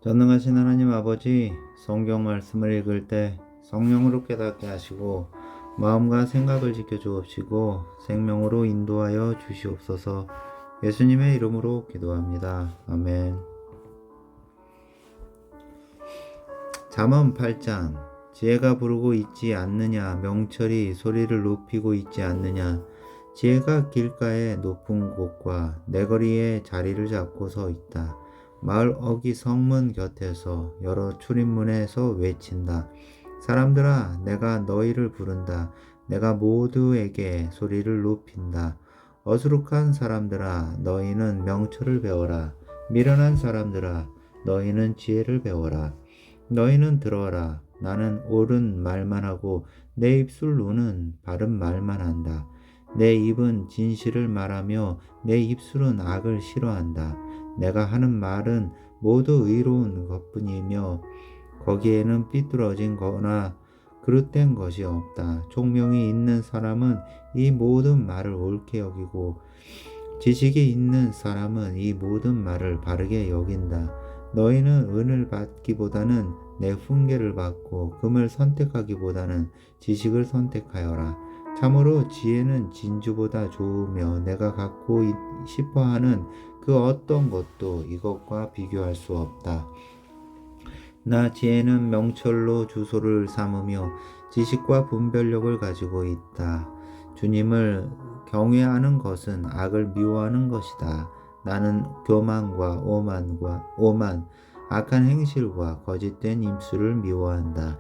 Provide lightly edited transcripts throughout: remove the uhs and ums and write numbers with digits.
전능하신 하나님 아버지, 성경 말씀을 읽을 때 성령으로 깨닫게 하시고 마음과 생각을 지켜 주옵시고 생명으로 인도하여 주시옵소서. 예수님의 이름으로 기도합니다. 아멘. 잠언 8장. 지혜가 부르고 있지 않느냐, 명철이 소리를 높이고 있지 않느냐. 지혜가 길가의 높은 곳과 내거리에 자리를 잡고 서 있다. 마을 어귀 성문 곁에서 여러 출입문에서 외친다. 사람들아, 내가 너희를 부른다. 내가 모두에게 소리를 높인다. 어수룩한 사람들아, 너희는 명철을 배워라. 미련한 사람들아, 너희는 지혜를 배워라. 너희는 들어라. 나는 옳은 말만 하고 내 입술로는 바른 말만 한다. 내 입은 진실을 말하며 내 입술은 악을 싫어한다. 내가 하는 말은 모두 의로운 것뿐이며 거기에는 삐뚤어진 거나 그릇된 것이 없다. 총명이 있는 사람은 이 모든 말을 옳게 여기고 지식이 있는 사람은 이 모든 말을 바르게 여긴다. 너희는 은을 받기보다는 내 훈계를 받고 금을 선택하기보다는 지식을 선택하여라. 참으로 지혜는 진주보다 좋으며 내가 갖고 싶어하는 그 어떤 것도 이것과 비교할 수 없다. 나 지혜는 명철로 주소를 삼으며 지식과 분별력을 가지고 있다. 주님을 경외하는 것은 악을 미워하는 것이다. 나는 교만과 오만, 악한 행실과 거짓된 입술을 미워한다.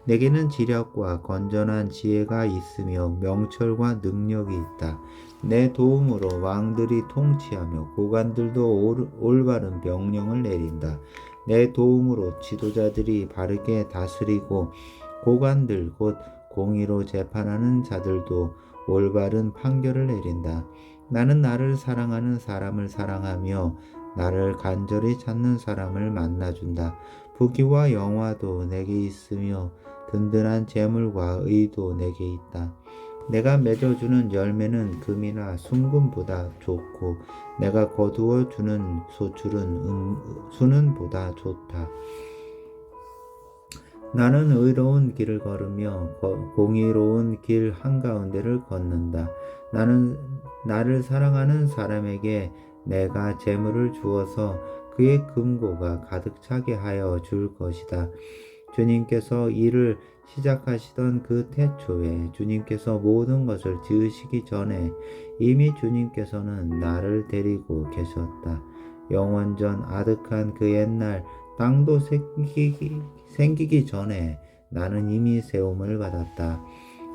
내게는 지략과 건전한 지혜가 있으며 명철과 능력이 있다. 내 도움으로 왕들이 통치하며 고관들도 올바른 명령을 내린다. 내 도움으로 지도자들이 바르게 다스리고 고관들 곧 공의로 재판하는 자들도 올바른 판결을 내린다. 나는 나를 사랑하는 사람을 사랑하며 나를 간절히 찾는 사람을 만나준다. 부귀와 영화도 내게 있으며 든든한 재물과 의도 내게 있다. 내가 맺어주는 열매는 금이나 순금보다 좋고 내가 거두어 주는 소출은 수는보다 좋다. 나는 의로운 길을 걸으며 공의로운 길 한가운데를 걷는다. 나는 나를 사랑하는 사람에게 내가 재물을 주어서 그의 금고가 가득 차게 하여 줄 것이다. 주님께서 일을 시작하시던 그 태초에 주님께서 모든 것을 지으시기 전에 이미 주님께서는 나를 데리고 계셨다. 영원전 아득한 그 옛날 땅도 생기기 전에 나는 이미 세움을 받았다.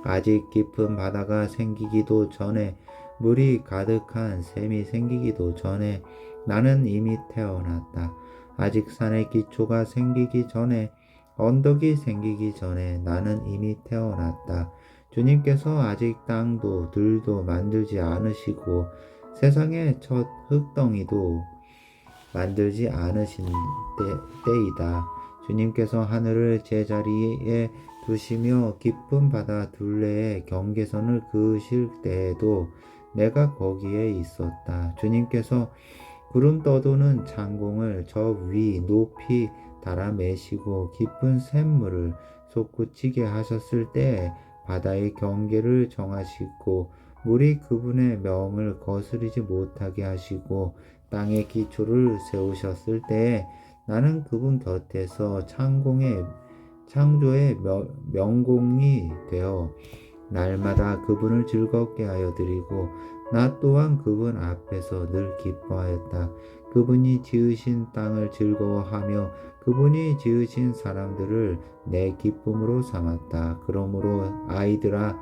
아직 깊은 바다가 생기기도 전에 물이 가득한 샘이 생기기도 전에 나는 이미 태어났다. 아직 산의 기초가 생기기 전에 언덕이 생기기 전에 나는 이미 태어났다. 주님께서 아직 땅도 들도 만들지 않으시고 세상의 첫 흙덩이도 만들지 않으신 때이다. 주님께서 하늘을 제자리에 두시며 깊은 바다 둘레의 경계선을 그으실 때에도 내가 거기에 있었다. 주님께서 구름 떠도는 창공을 저 위 높이 달아매시고 깊은 샘물을 솟구치게 하셨을 때 바다의 경계를 정하시고 물이 그분의 명을 거스르지 못하게 하시고 땅의 기초를 세우셨을 때에 나는 그분 곁에서 창조의 명공이 되어 날마다 그분을 즐겁게 하여 드리고 나 또한 그분 앞에서 늘 기뻐하였다. 그분이 지으신 땅을 즐거워하며 그분이 지으신 사람들을 내 기쁨으로 삼았다. 그러므로 아이들아,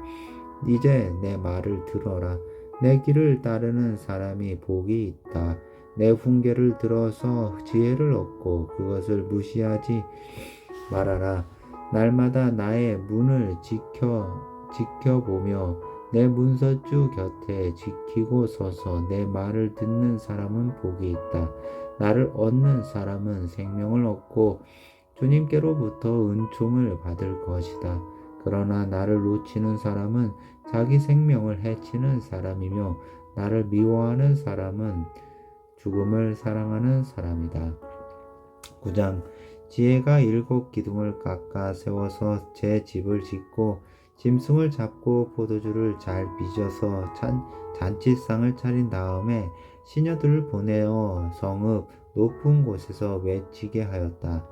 이제 내 말을 들어라. 내 길을 따르는 사람이 복이 있다. 내 훈계를 들어서 지혜를 얻고 그것을 무시하지 말아라. 날마다 나의 문을 지켜보며 내 문설주 곁에 지키고 서서 내 말을 듣는 사람은 복이 있다. 나를 얻는 사람은 생명을 얻고 주님께로부터 은총을 받을 것이다. 그러나 나를 놓치는 사람은 자기 생명을 해치는 사람이며 나를 미워하는 사람은 죽음을 사랑하는 사람이다. 9장. 지혜가 7기둥을 깎아 세워서 제 집을 짓고 짐승을 잡고 포도주를 잘 빚어서 잔치상을 차린 다음에 시녀들을 보내어 성읍 높은 곳에서 외치게 하였다.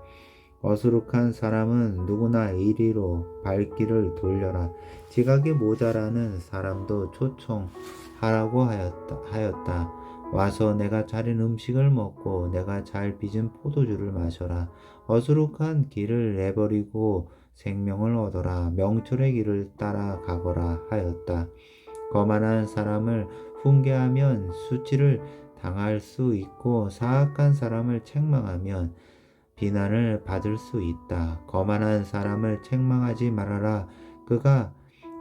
어수룩한 사람은 누구나 이리로 발길을 돌려라. 지각이 모자라는 사람도 초청하라고 하였다. 와서 내가 차린 음식을 먹고 내가 잘 빚은 포도주를 마셔라. 어수룩한 길을 내버리고 생명을 얻어라. 명철의 길을 따라가거라 하였다. 거만한 사람을 훈계하면 수치를 당할 수 있고 사악한 사람을 책망하면 비난을 받을 수 있다. 거만한 사람을 책망하지 말아라. 그가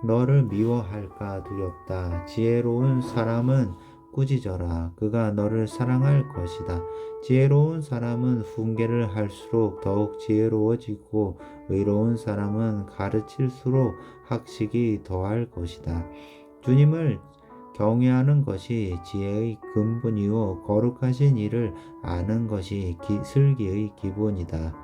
너를 미워할까 두렵다. 지혜로운 사람은 꾸짖어라. 그가 너를 사랑할 것이다. 지혜로운 사람은 훈계를 할수록 더욱 지혜로워지고 의로운 사람은 가르칠수록 학식이 더할 것이다. 주님을 경외하는 것이 지혜의 근본이요 거룩하신 이를 아는 것이 슬기의 기본이다.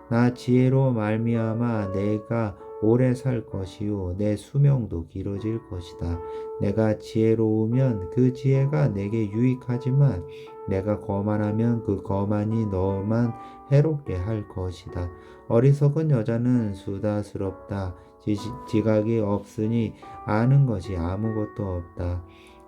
나 지혜로 말미암아 내가 오래 살 것이요 내 수명도 길어질 것이다. 내가 지혜로우면 그 지혜가 내게 유익하지만 내가 거만하면 그 거만이 너만 해롭게 할 것이다. 어리석은 여자는 수다스럽다. 지각이 없으니 아는 것이 아무것도 없다.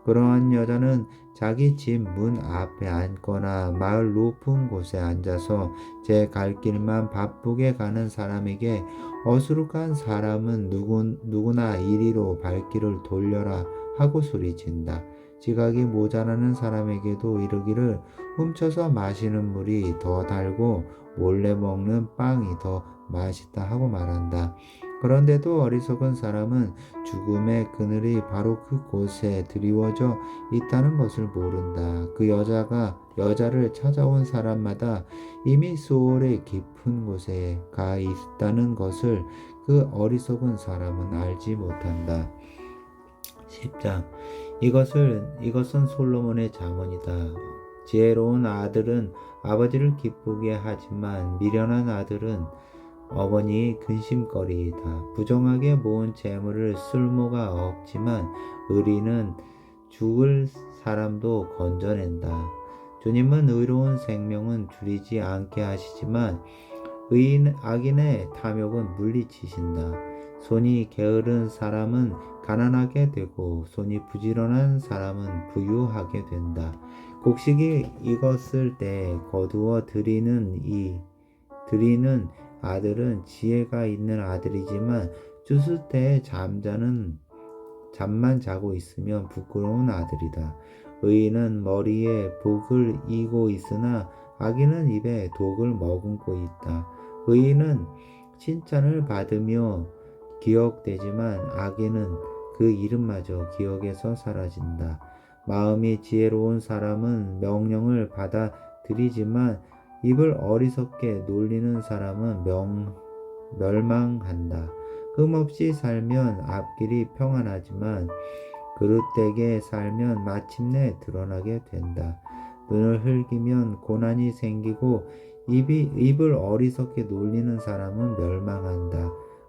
그러한 여자는 자기 집 문 앞에 앉거나 마을 높은 곳에 앉아서 제 갈 길만 바쁘게 가는 사람에게 어수룩한 사람은 누구나 이리로 발길을 돌려라 하고 소리친다. 지각이 모자라는 사람에게도 이르기를 훔쳐서 마시는 물이 더 달고 몰래 먹는 빵이 더 맛있다 하고 말한다. 그런데도 어리석은 사람은 죽음의 그늘이 바로 그곳에 드리워져 있다는 것을 모른다. 그 여자를 찾아온 사람마다 이미 수월의 깊은 곳에 가 있다는 것을 그 어리석은 사람은 알지 못한다. 10장. 이것은 솔로몬의 잠언이다. 지혜로운 아들은 아버지를 기쁘게 하지만 미련한 아들은 어머니의 근심거리이다. 부정하게 모은 재물을 쓸모가 없지만 의리는 죽을 사람도 건져낸다. 주님은 의로운 생명은 줄이지 않게 하시지만 악인의 탐욕은 물리치신다. 손이 게으른 사람은 가난하게 되고 손이 부지런한 사람은 부유하게 된다. 곡식이 익었을 때 거두어 드리는 아들은 지혜가 있는 아들이지만 주술 때에 잠만 자고 있으면 부끄러운 아들이다. 의인은 머리에 복을 이고 있으나 악인은 입에 독을 머금고 있다. 의인은 칭찬을 받으며 기억되지만 악인은 그 이름마저 기억에서 사라진다. 마음이 지혜로운 사람은 명령을 받아들이지만 입을 어리석게 놀리는 사람은 멸망한다. 흠없이 살면 앞길이 평안하지만 그릇되게 살면 마침내 드러나게 된다. 눈을 흘기면 고난이 생기고 입을 어리석게 놀리는 사람은 멸망한다.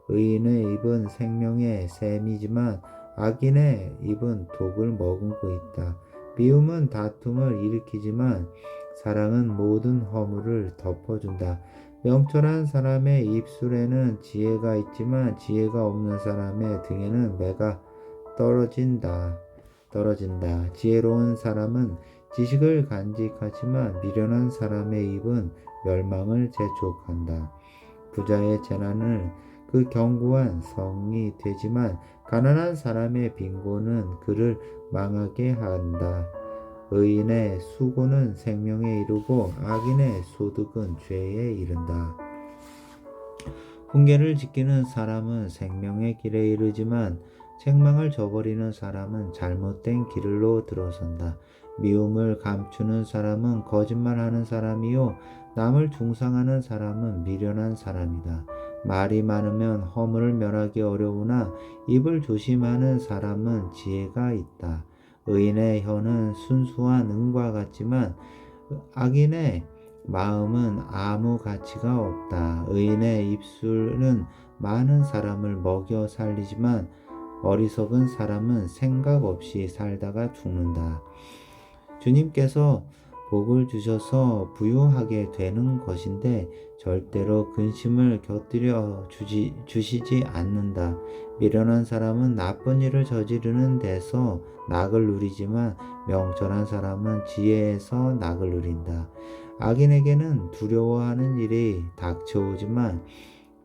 의인의 입은 생명의 샘이지만 악인의 입은 독을 머금고 있다. 미움은 다툼을 일으키지만 사랑은 모든 허물을 덮어준다. 명철한 사람의 입술에는 지혜가 있지만 지혜가 없는 사람의 등에는 매가 떨어진다. 지혜로운 사람은 지식을 간직하지만 미련한 사람의 입은 멸망을 재촉한다. 부자의 재난은 그 견고한 성이 되지만 가난한 사람의 빈곤은 그를 망하게 한다. 의인의 수고는 생명에 이르고 악인의 소득은 죄에 이른다. 훈계를 지키는 사람은 생명의 길에 이르지만 책망을 저버리는 사람은 잘못된 길로 들어선다. 미움을 감추는 사람은 거짓말하는 사람이요 남을 중상하는 사람은 미련한 사람이다. 말이 많으면 허물을 면하기 어려우나 입을 조심하는 사람은 지혜가 있다. 의인의 혀는 순수한 은과 같지만 악인의 마음은 아무 가치가 없다. 의인의 입술은 많은 사람을 먹여 살리지만 어리석은 사람은 생각 없이 살다가 죽는다. 주님께서 복을 주셔서 부유하게 되는 것인데 절대로 근심을 곁들여 주시지 않는다. 미련한 사람은 나쁜 일을 저지르는 데서 낙을 누리지만 명철한 사람은 지혜에서 낙을 누린다. 악인에게는 두려워하는 일이 닥쳐오지만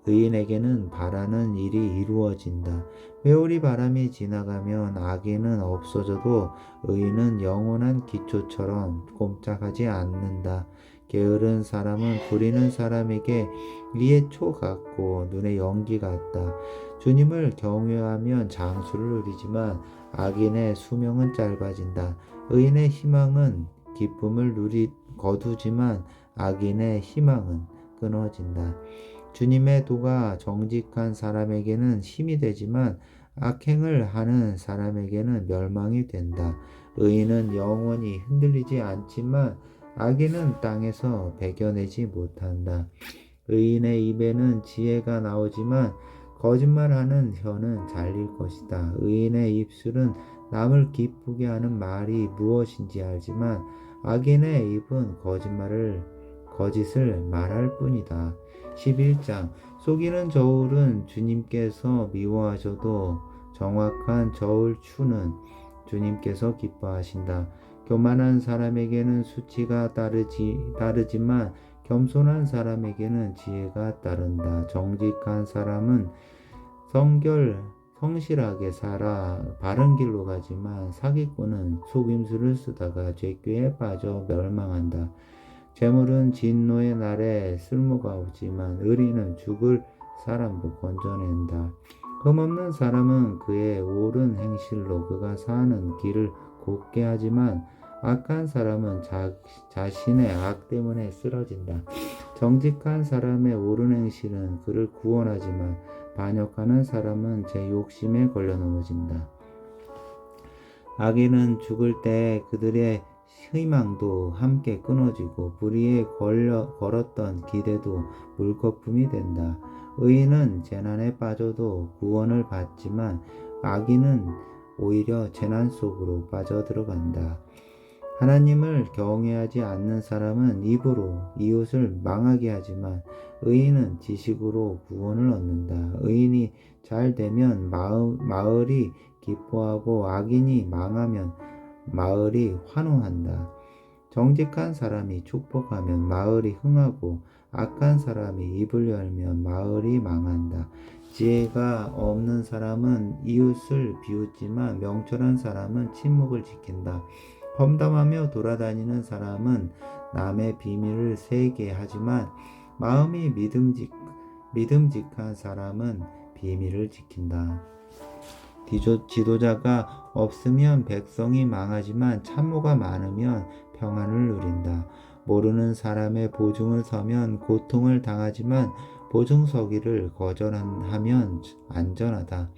의인에게는 바라는 일이 이루어진다. 회오리 바람이 지나가면 악인은 없어져도 의인은 영원한 기초처럼 꼼짝하지 않는다. 게으른 사람은 부리는 사람에게 이의 초 같고 눈의 연기 같다. 주님을 경외하면 장수를 누리지만 악인의 수명은 짧아진다. 의인의 희망은 기쁨을 거두지만 악인의 희망은 끊어진다. 주님의 도가 정직한 사람에게는 힘이 되지만 악행을 하는 사람에게는 멸망이 된다. 의인은 영원히 흔들리지 않지만 악인은 땅에서 배겨내지 못한다. 의인의 입에는 지혜가 나오지만 거짓말하는 혀는 잘릴 것이다. 의인의 입술은 남을 기쁘게 하는 말이 무엇인지 알지만 악인의 입은 거짓을 말할 뿐이다. 11장 속이는 저울은 주님께서 미워하셔도 정확한 저울추는 주님께서 기뻐하신다. 교만한 사람에게는 수치가 따르지만 겸손한 사람에게는 지혜가 따른다. 정직한 사람은 성실하게 살아 바른 길로 가지만 사기꾼은 속임수를 쓰다가 죄꾀에 빠져 멸망한다. 재물은 진노의 날에 쓸모가 없지만 의리는 죽을 사람도 건져낸다. 흠없는 사람은 그의 옳은 행실로 그가 사는 길을 곱게 하지만 악한 사람은 자신의 악 때문에 쓰러진다. 정직한 사람의 옳은 행실은 그를 구원하지만 반역하는 사람은 제 욕심에 걸려 넘어진다. 악인은 죽을 때 그들의 희망도 함께 끊어지고 불의에 걸었던 기대도 물거품이 된다. 의인은 재난에 빠져도 구원을 받지만 악인은 오히려 재난 속으로 빠져들어간다. 하나님을 경외하지 않는 사람은 입으로 이웃을 망하게 하지만 의인은 지식으로 구원을 얻는다. 의인이 잘 되면 마을이 기뻐하고 악인이 망하면 마을이 환호한다. 정직한 사람이 축복하면 마을이 흥하고 악한 사람이 입을 열면 마을이 망한다. 지혜가 없는 사람은 이웃을 비웃지만 명철한 사람은 침묵을 지킨다. 험담하며 돌아다니는 사람은 남의 비밀을 세게 하지만 마음이 믿음직한 사람은 비밀을 지킨다. 지도자가 없으면 백성이 망하지만 참모가 많으면 평안을 누린다. 모르는 사람의 보증을 서면 고통을 당하지만 보증 서기를 거절하면 안전하다.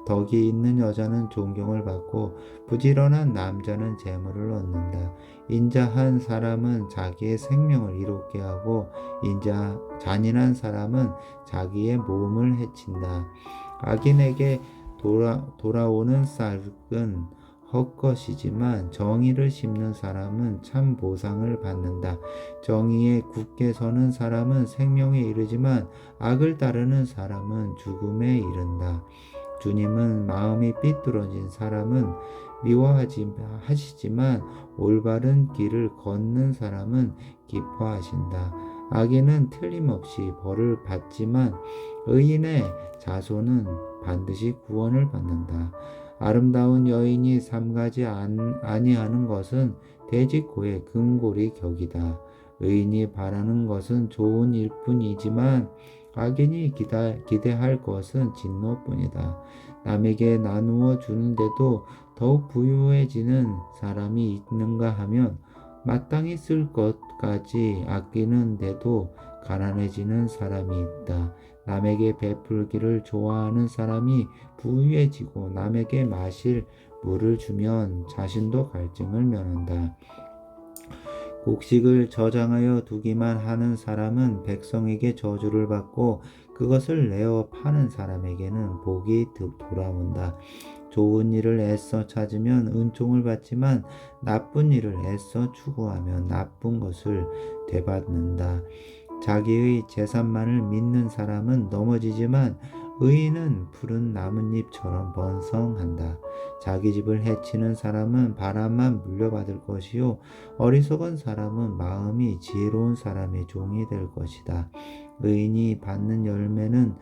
덕이 있는 여자는 존경을 받고 부지런한 남자는 재물을 얻는다. 인자한 사람은 자기의 생명을 이롭게 하고 잔인한 사람은 자기의 몸을 해친다. 악인에게 돌아오는 쌀은 헛것이지만 정의를 심는 사람은 참 보상을 받는다. 정의에 굳게 서는 사람은 생명에 이르지만 악을 따르는 사람은 죽음에 이른다. 주님은 마음이 삐뚤어진 사람은 미워하시지만 올바른 길을 걷는 사람은 기뻐하신다. 악인은 틀림없이 벌을 받지만 의인의 자손은 반드시 구원을 받는다. 아름다운 여인이 삼가지 아니하는 것은 돼지코의 금고리 격이다. 의인이 바라는 것은 좋은 일뿐이지만 악인이 기대할 것은 진노뿐이다. 남에게 나누어 주는데도 더욱 부유해지는 사람이 있는가 하면 마땅히 쓸 것까지 아끼는데도 가난해지는 사람이 있다. 남에게 베풀기를 좋아하는 사람이 부유해지고 남에게 마실 물을 주면 자신도 갈증을 면한다. 곡식을 저장하여 두기만 하는 사람은 백성에게 저주를 받고 그것을 내어 파는 사람에게는 복이 돌아온다. 좋은 일을 애써 찾으면 은총을 받지만 나쁜 일을 애써 추구하면 나쁜 것을 되받는다. 자기의 재산만을 믿는 사람은 넘어지지만 의인은 푸른 나뭇잎처럼 번성한다. 자기 집을 해치는 사람은 바람만 물려받을 것이요 어리석은 사람은 마음이 지혜로운 사람의 종이 될 것이다. 의인이 받는 열매는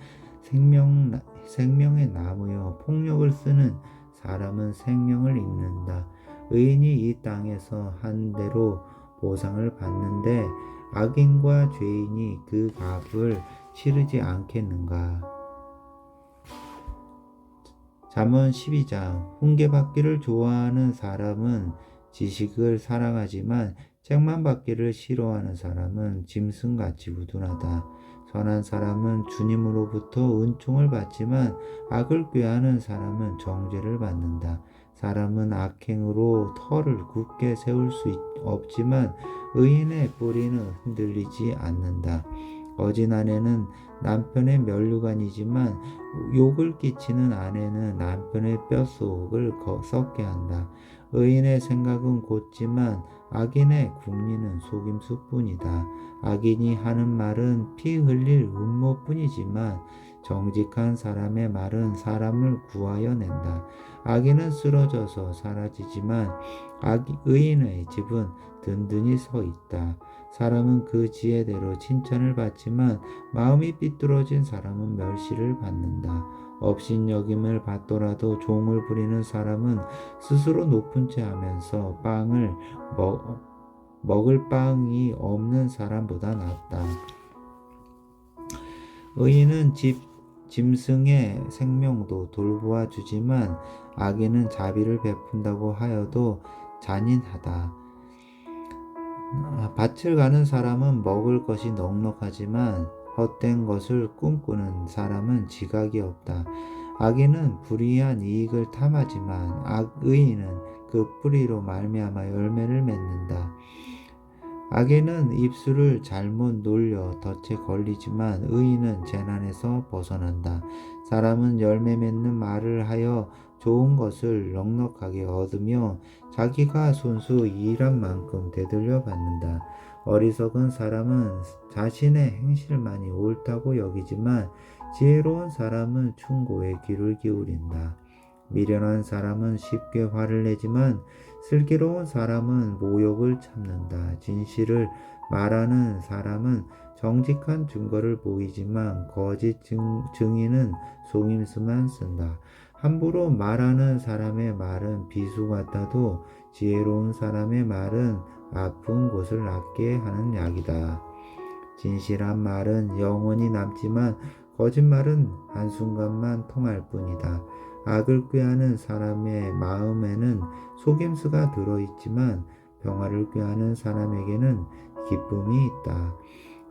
생명의 나무요 폭력을 쓰는 사람은 생명을 잃는다. 의인이 이 땅에서 한 대로 보상을 받는데 악인과 죄인이 그 값을 치르지 않겠는가. 잠언 12장 훈계받기를 좋아하는 사람은 지식을 사랑하지만 책만 받기를 싫어하는 사람은 짐승같이 우둔하다. 선한 사람은 주님으로부터 은총을 받지만 악을 꾀하는 사람은 정죄를 받는다. 사람은 악행으로 터를 굳게 세울 수 없지만 의인의 뿌리는 흔들리지 않는다. 거진 아내는 남편의 면류관이지만 욕을 끼치는 아내는 남편의 뼛속을 썩게 한다. 의인의 생각은 곧지만 악인의 궁리는 속임수뿐이다. 악인이 하는 말은 피 흘릴 음모뿐이지만 정직한 사람의 말은 사람을 구하여 낸다. 악인은 쓰러져서 사라지지만 의인의 집은 든든히 서 있다. 사람은 그 지혜대로 칭찬을 받지만 마음이 삐뚤어진 사람은 멸시를 받는다. 업신여김을 받더라도 종을 부리는 사람은 스스로 높은 채 하면서 빵을 먹을 빵이 없는 사람보다 낫다. 의인은 짐승의 생명도 돌보아 주지만 악인은 자비를 베푼다고 하여도 잔인하다. 밭을 가는 사람은 먹을 것이 넉넉하지만 헛된 것을 꿈꾸는 사람은 지각이 없다. 악인은 불의한 이익을 탐하지만 의인은 그 뿌리로 말미암아 열매를 맺는다. 악인은 입술을 잘못 놀려 덫에 걸리지만 의인은 재난에서 벗어난다. 사람은 열매 맺는 말을 하여 좋은 것을 넉넉하게 얻으며 자기가 손수 일한 만큼 되돌려 받는다. 어리석은 사람은 자신의 행실만이 옳다고 여기지만 지혜로운 사람은 충고에 귀를 기울인다. 미련한 사람은 쉽게 화를 내지만 슬기로운 사람은 모욕을 참는다. 진실을 말하는 사람은 정직한 증거를 보이지만 거짓 증인은 속임수만 쓴다. 함부로 말하는 사람의 말은 비수 같아도 지혜로운 사람의 말은 아픈 곳을 낫게 하는 약이다. 진실한 말은 영원히 남지만 거짓말은 한순간만 통할 뿐이다. 악을 꾀하는 사람의 마음에는 속임수가 들어있지만 평화를 꾀하는 사람에게는 기쁨이 있다.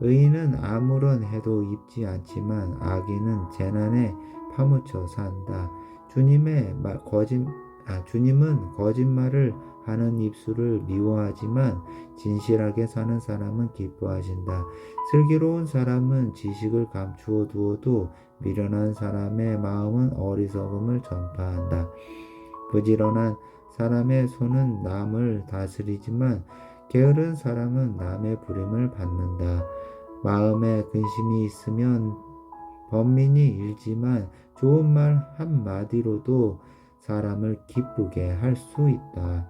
의인은 아무런 해도 입지 않지만 악인은 재난에 파묻혀 산다. 주님은 거짓말을 하는 입술을 미워하지만 진실하게 사는 사람은 기뻐하신다. 슬기로운 사람은 지식을 감추어 두어도 미련한 사람의 마음은 어리석음을 전파한다. 부지런한 사람의 손은 남을 다스리지만 게으른 사람은 남의 부림을 받는다. 마음에 근심이 있으면 번민이 일지만 좋은 말 한마디로도 사람을 기쁘게 할 수 있다.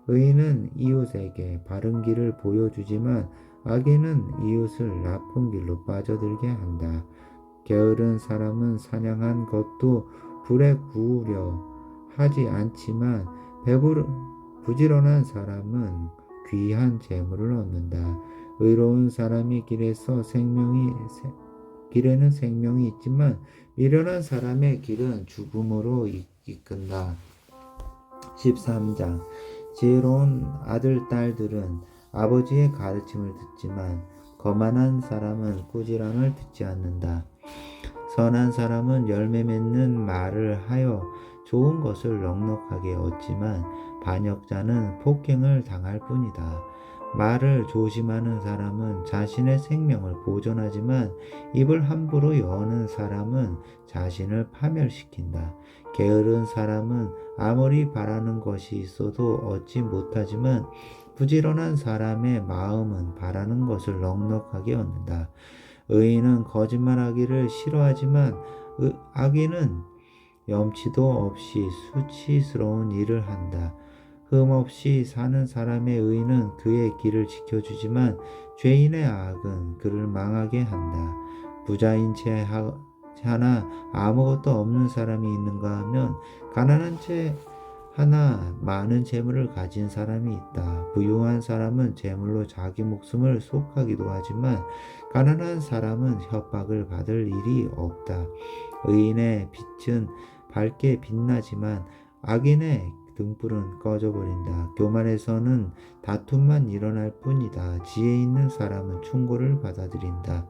의인은 이웃에게 바른 길을 보여주지만 악인은 이웃을 나쁜 길로 빠져들게 한다. 게으른 사람은 사냥한 것도 불에 구우려 하지 않지만 부지런한 사람은 귀한 재물을 얻는다. 의로운 사람이 길에는 생명이 있지만 미련한 사람의 길은 죽음으로 이끈다. 13장 지혜로운 아들 딸들은 아버지의 가르침을 듣지만 거만한 사람은 꾸지람을 듣지 않는다. 선한 사람은 열매 맺는 말을 하여 좋은 것을 넉넉하게 얻지만 반역자는 폭행을 당할 뿐이다. 말을 조심하는 사람은 자신의 생명을 보존하지만 입을 함부로 여는 사람은 자신을 파멸시킨다. 게으른 사람은 아무리 바라는 것이 있어도 얻지 못하지만 부지런한 사람의 마음은 바라는 것을 넉넉하게 얻는다. 의인은 거짓말하기를 싫어하지만 악인은 염치도 없이 수치스러운 일을 한다. 흠 없이 사는 사람의 의는 그의 길을 지켜주지만 죄인의 악은 그를 망하게 한다. 부자인 채 하나 아무것도 없는 사람이 있는가 하면 가난한 채 하나 많은 재물을 가진 사람이 있다. 부유한 사람은 재물로 자기 목숨을 속하기도 하지만 가난한 사람은 협박을 받을 일이 없다. 의인의 빛은 밝게 빛나지만 악인의 등불은 꺼져버린다. 교만에서는 다툼만 일어날 뿐이다. 지혜 있는 사람은 충고를 받아들인다.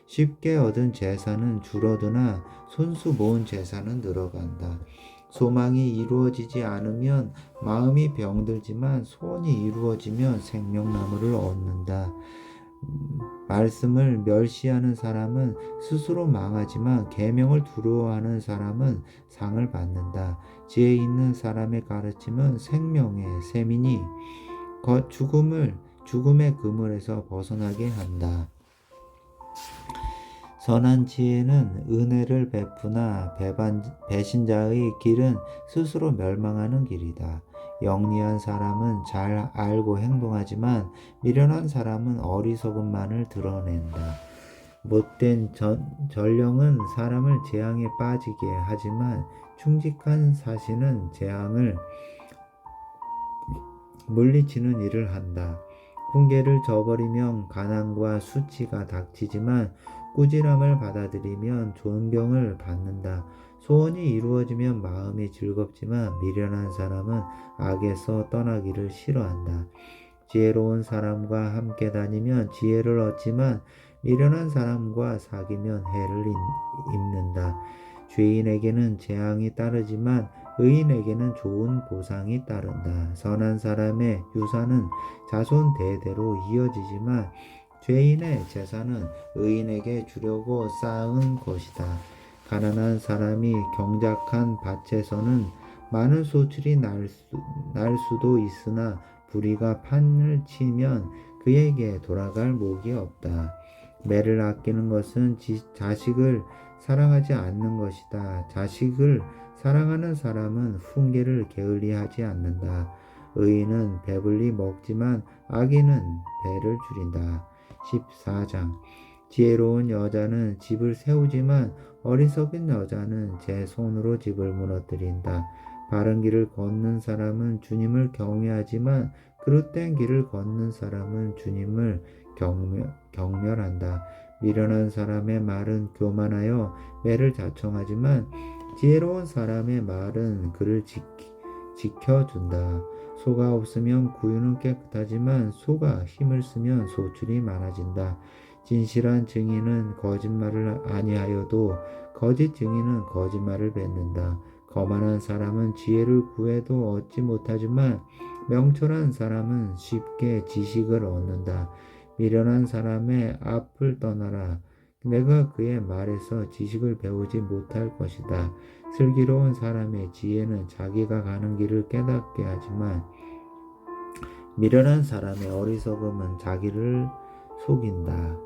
쉽게 얻은 재산은 줄어드나 손수 모은 재산은 늘어간다. 소망이 이루어지지 않으면 마음이 병들지만 소원이 이루어지면 생명나무를 얻는다. 말씀을 멸시하는 사람은 스스로 망하지만 계명을 두려워하는 사람은 상을 받는다. 지혜 있는 사람의 가르침은 생명의 셈이니 죽음의 그물에서 벗어나게 한다. 선한 지혜는 은혜를 베푸나 배신자의 길은 스스로 멸망하는 길이다. 영리한 사람은 잘 알고 행동하지만 미련한 사람은 어리석음만을 드러낸다. 못된 전령은 사람을 재앙에 빠지게 하지만 충직한 사신은 재앙을 물리치는 일을 한다. 훈계를 저버리면 가난과 수치가 닥치지만 꾸지람을 받아들이면 존경을 받는다. 소원이 이루어지면 마음이 즐겁지만 미련한 사람은 악에서 떠나기를 싫어한다. 지혜로운 사람과 함께 다니면 지혜를 얻지만 미련한 사람과 사귀면 해를 입는다. 죄인에게는 재앙이 따르지만 의인에게는 좋은 보상이 따른다. 선한 사람의 유산은 자손 대대로 이어지지만 죄인의 재산은 의인에게 주려고 쌓은 것이다. 가난한 사람이 경작한 밭에서는 많은 소출이 날 수도 있으나 불의가 판을 치면 그에게 돌아갈 목이 없다. 매를 아끼는 것은 자식을 사랑하지 않는 것이다. 자식을 사랑하는 사람은 훈계를 게을리하지 않는다. 의인은 배불리 먹지만 악인은 배를 줄인다. 14장 지혜로운 여자는 집을 세우지만 어리석은 여자는 제 손으로 집을 무너뜨린다. 바른 길을 걷는 사람은 주님을 경외하지만 그릇된 길을 걷는 사람은 주님을 경멸한다. 미련한 사람의 말은 교만하여 매를 자청하지만 지혜로운 사람의 말은 그를 지켜준다. 소가 없으면 구유는 깨끗하지만 소가 힘을 쓰면 소출이 많아진다. 진실한 증인은 거짓말을 아니하여도 거짓 증인은 거짓말을 뱉는다. 거만한 사람은 지혜를 구해도 얻지 못하지만 명철한 사람은 쉽게 지식을 얻는다. 미련한 사람의 앞을 떠나라. 내가 그의 말에서 지식을 배우지 못할 것이다. 슬기로운 사람의 지혜는 자기가 가는 길을 깨닫게 하지만 미련한 사람의 어리석음은 자기를 속인다.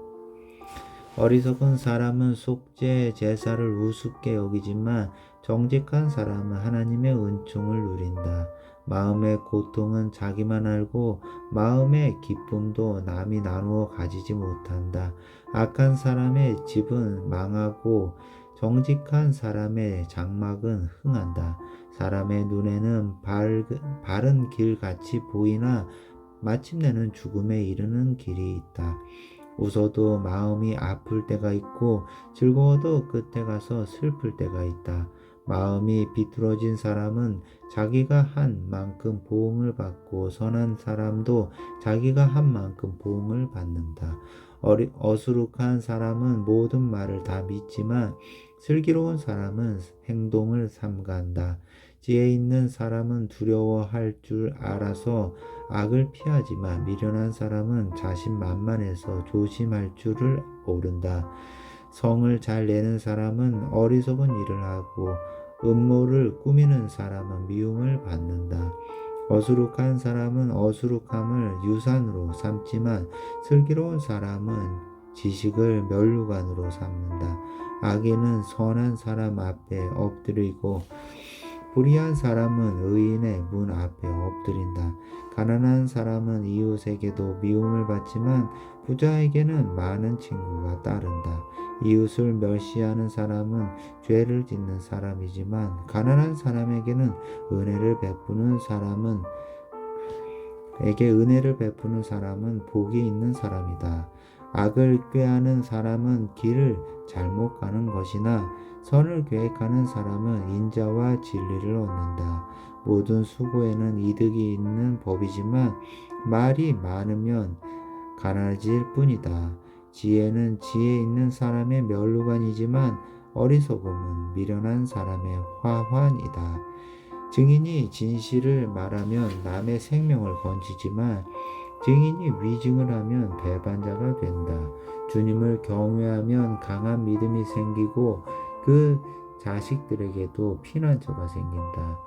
어리석은 사람은 속죄 제사를 우습게 여기지만 정직한 사람은 하나님의 은총을 누린다. 마음의 고통은 자기만 알고 마음의 기쁨도 남이 나누어 가지지 못한다. 악한 사람의 집은 망하고 정직한 사람의 장막은 흥한다. 사람의 눈에는 바른 길같이 보이나 마침내는 죽음에 이르는 길이 있다. 웃어도 마음이 아플 때가 있고 즐거워도 끝에 가서 슬플 때가 있다. 마음이 비뚤어진 사람은 자기가 한 만큼 보응을 받고 선한 사람도 자기가 한 만큼 보응을 받는다. 어수룩한 사람은 모든 말을 다 믿지만 슬기로운 사람은 행동을 삼가한다. 지혜 있는 사람은 두려워할 줄 알아서 악을 피하지만 미련한 사람은 자신만만해서 조심할 줄을 모른다. 성을 잘 내는 사람은 어리석은 일을 하고 음모를 꾸미는 사람은 미움을 받는다. 어수룩한 사람은 어수룩함을 유산으로 삼지만 슬기로운 사람은 지식을 면류관으로 삼는다. 악인은 선한 사람 앞에 엎드리고 불의한 사람은 의인의 문 앞에 엎드린다. 가난한 사람은 이웃에게도 미움을 받지만 부자에게는 많은 친구가 따른다. 이웃을 멸시하는 사람은 죄를 짓는 사람이지만 가난한 사람에게는 은혜를 베푸는 사람은 복이 있는 사람이다. 악을 꾀하는 사람은 길을 잘못 가는 것이나 선을 계획하는 사람은 인자와 진리를 얻는다. 모든 수고에는 이득이 있는 법이지만 말이 많으면 가난해질 뿐이다. 지혜는 지혜 있는 사람의 면류관이지만 어리석음은 미련한 사람의 화환이다. 증인이 진실을 말하면 남의 생명을 건지지만 증인이 위증을 하면 배반자가 된다. 주님을 경외하면 강한 믿음이 생기고 그 자식들에게도 피난처가 생긴다.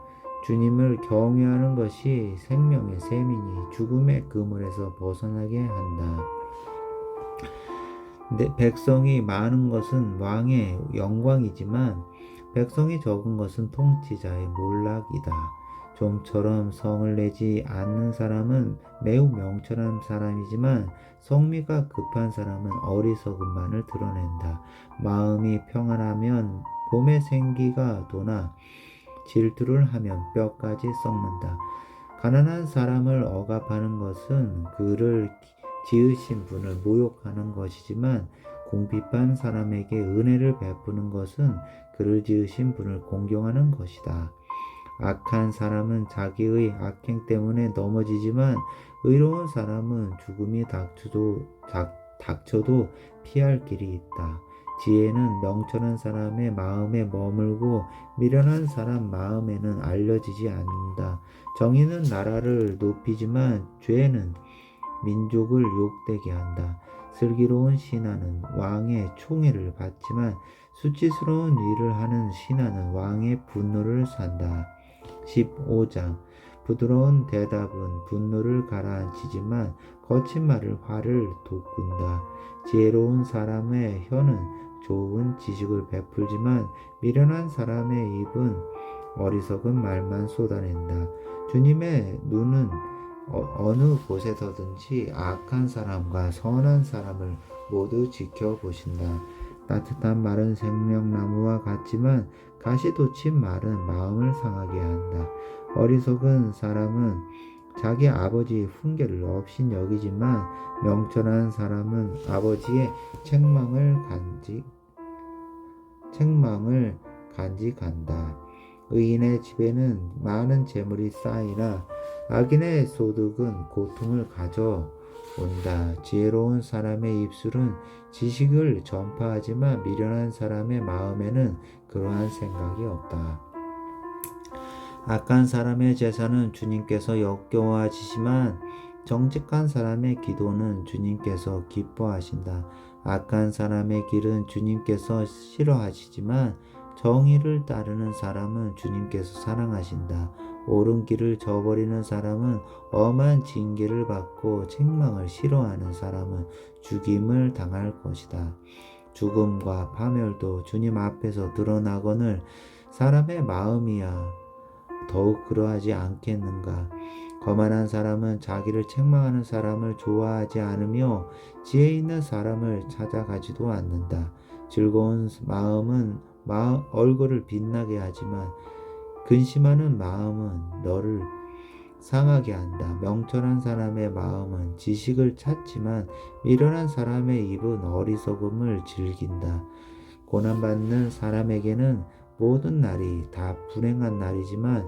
주님을 경외하는 것이 생명의 셈이니 죽음의 그물에서 벗어나게 한다. 백성이 많은 것은 왕의 영광이지만 백성이 적은 것은 통치자의 몰락이다. 좀처럼 성을 내지 않는 사람은 매우 명철한 사람이지만 성미가 급한 사람은 어리석음만을 드러낸다. 마음이 평안하면 봄에 생기가 도나 질투를 하면 뼈까지 썩는다. 가난한 사람을 억압하는 것은 그를 지으신 분을 모욕하는 것이지만 궁핍한 사람에게 은혜를 베푸는 것은 그를 지으신 분을 공경하는 것이다. 악한 사람은 자기의 악행 때문에 넘어지지만 의로운 사람은 죽음이 닥쳐도 피할 길이 있다. 지혜는 명철한 사람의 마음에 머물고 미련한 사람 마음에는 알려지지 않는다. 정의는 나라를 높이지만 죄는 민족을 욕되게 한다. 슬기로운 신하는 왕의 총애를 받지만 수치스러운 일을 하는 신하는 왕의 분노를 산다. 15장 부드러운 대답은 분노를 가라앉히지만 거친 말을 화를 돋군다. 지혜로운 사람의 혀는 좋은 지식을 베풀지만 미련한 사람의 입은 어리석은 말만 쏟아낸다. 주님의 눈은 어느 곳에서든지 악한 사람과 선한 사람을 모두 지켜보신다. 따뜻한 말은 생명나무와 같지만 가시 돋친 말은 마음을 상하게 한다. 어리석은 사람은 자기 아버지의 훈계를 없인 여기지만 명철한 사람은 아버지의 책망을 간직한다. 의인의 집에는 많은 재물이 쌓이나 악인의 소득은 고통을 가져온다. 지혜로운 사람의 입술은 지식을 전파하지만 미련한 사람의 마음에는 그러한 생각이 없다. 악한 사람의 제사는 주님께서 역겨워하시지만 정직한 사람의 기도는 주님께서 기뻐하신다. 악한 사람의 길은 주님께서 싫어하시지만 정의를 따르는 사람은 주님께서 사랑하신다. 옳은 길을 저버리는 사람은 엄한 징계를 받고 책망을 싫어하는 사람은 죽임을 당할 것이다. 죽음과 파멸도 주님 앞에서 드러나거늘 사람의 마음이야 더욱 그러하지 않겠는가. 거만한 사람은 자기를 책망하는 사람을 좋아하지 않으며 지혜 있는 사람을 찾아가지도 않는다. 즐거운 마음은 얼굴을 빛나게 하지만 근심하는 마음은 너를 상하게 한다. 명철한 사람의 마음은 지식을 찾지만 미련한 사람의 입은 어리석음을 즐긴다. 고난받는 사람에게는 모든 날이 다 불행한 날이지만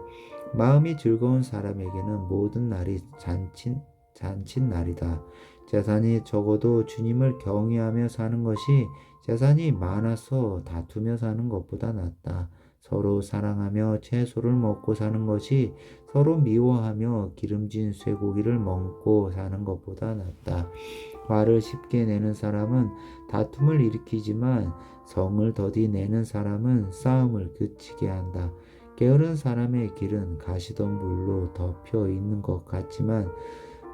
마음이 즐거운 사람에게는 모든 날이 잔친 날이다. 재산이 적어도 주님을 경외하며 사는 것이 재산이 많아서 다투며 사는 것보다 낫다. 서로 사랑하며 채소를 먹고 사는 것이 서로 미워하며 기름진 쇠고기를 먹고 사는 것보다 낫다. 화를 쉽게 내는 사람은 다툼을 일으키지만 성을 더디 내는 사람은 싸움을 그치게 한다. 게으른 사람의 길은 가시던 물로 덮여 있는 것 같지만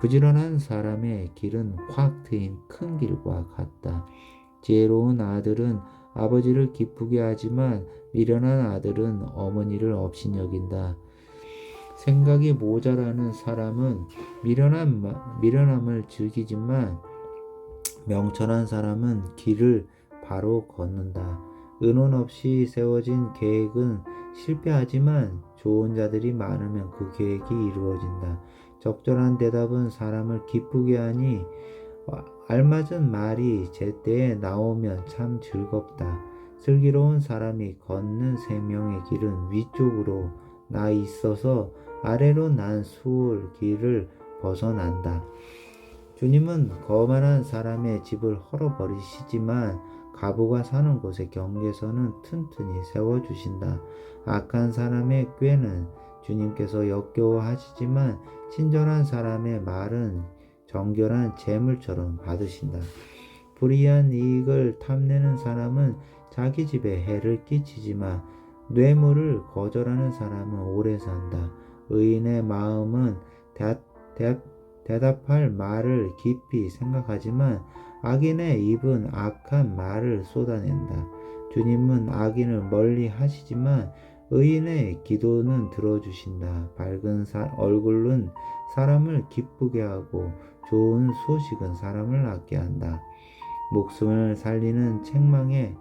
부지런한 사람의 길은 확 트인 큰 길과 같다. 지혜로운 아들은 아버지를 기쁘게 하지만 미련한 아들은 어머니를 업신여긴다. 생각이 모자라는 사람은 미련함을 즐기지만 명철한 사람은 길을 바로 걷는다. 의논 없이 세워진 계획은 실패하지만 좋은 자들이 많으면 그 계획이 이루어진다. 적절한 대답은 사람을 기쁘게 하니 알맞은 말이 제때에 나오면 참 즐겁다. 슬기로운 사람이 걷는 생명의 길은 위쪽으로 나 있어서 아래로 난 수월 길을 벗어난다. 주님은 거만한 사람의 집을 헐어버리시지만 가부가 사는 곳의 경계선은 튼튼히 세워주신다. 악한 사람의 꾀는 주님께서 역겨워하시지만 친절한 사람의 말은 정결한 재물처럼 받으신다. 불의한 이익을 탐내는 사람은 자기 집에 해를 끼치지만 뇌물을 거절하는 사람은 오래 산다. 의인의 마음은 대답할 말을 깊이 생각하지만 악인의 입은 악한 말을 쏟아낸다. 주님은 악인을 멀리 하시지만 의인의 기도는 들어주신다. 밝은 얼굴은 사람을 기쁘게 하고 좋은 소식은 사람을 낫게 한다. 목숨을 살리는 책망에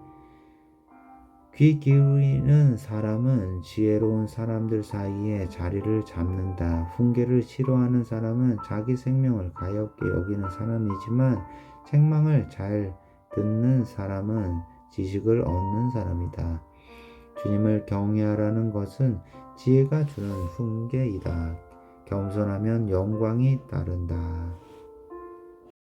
귀 기울이는 사람은 지혜로운 사람들 사이에 자리를 잡는다. 훈계를 싫어하는 사람은 자기 생명을 가엾게 여기는 사람이지만 책망을 잘 듣는 사람은 지식을 얻는 사람이다. 주님을 경외하라는 것은 지혜가 주는 훈계이다. 겸손하면 영광이 따른다.